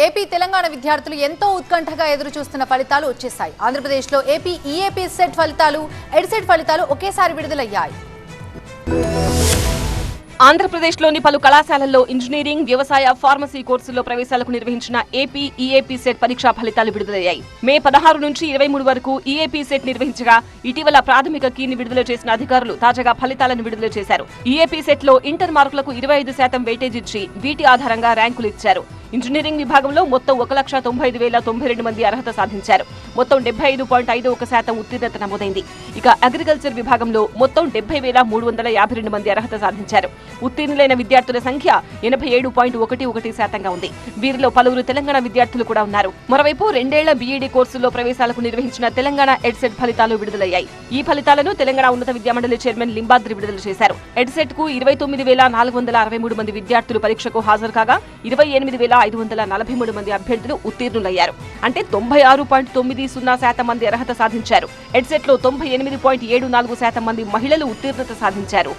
AP Telangana విద్యార్థులు ఎంతో ఉత్కంఠగా ఎదురు చూస్తున్న ఫలితాలు వచ్చేశాయి. ఆంధ్రప్రదేశ్లో ఏపీ ఈఏపీ సెట్ ఫలితాలు, ఎడ్సెట్ ఫలితాలు ఒకేసారి విడుదలయ్యాయి. ఆంధ్రప్రదేశ్లోని పలు కళాశాలల్లో ఇంజనీరింగ్, వ్యవసాయ, ఫార్మసీ కోర్సుల్లో ప్రవేశాలకు నిర్వహించిన ఏపీ ఈఏపీ సెట్ పరీక్షా ఫలితాలు విడుదలయ్యాయి. మే 16 నుంచి 23 వరకు ఈఏపీ సెట్ నిర్వహించగా ఇటీవల ప్రాథమిక కీని విడుదల చేసిన అధికారులు తాజాగా ఫలితాలను విడుదల చేశారు. ఈఏపీ సెట్లో ఇంటర్ మార్కులకు 25% వెయిటేజ్ ఇచ్చి వీటి ఆధారంగా ర్యాంకులు ఇచ్చారు. ఇంజనీరింగ్ విభాగంలో మొత్తం 1,95,092 మంది అర్హత సాధించారు. మొత్తం 75.51% ఉత్తీర్ణత నమోదైంది. ఇక అగ్రికల్చర్ విభాగంలో మొత్తం 70,352 మంది అర్హత సాధించారు. ఉత్తీర్ణులైన విద్యార్థుల సంఖ్య 87.11%గా ఉంది. వీరిలో పలువురు తెలంగాణ విద్యార్థులు కూడా ఉన్నారు. మరోవైపు 2 ఏళ్ల బీఈడీ కోర్సుల్లో ప్రవేశాలకు నిర్వహించిన తెలంగాణ ఎడ్సెట్ ఫలితాలు విడుదలయ్యాయి. ఈ ఫలితాలను తెలంగాణ ఉన్నత విద్యామండలి చైర్మన్ లింబాద్రి విడుదల చేశారు. ఎడ్సెట్ కు 29,463 మంది విద్యార్థులు పరీక్షకు హాజరు కాగా 28,543 మంది అభ్యర్థులు ఉత్తీర్ణులయ్యారు. అంటే 96.90% మంది అర్హత సాధించారు. ఎడ్సెట్ లో 98.74% మంది మహిళలు ఉత్తీర్ణత సాధించారు.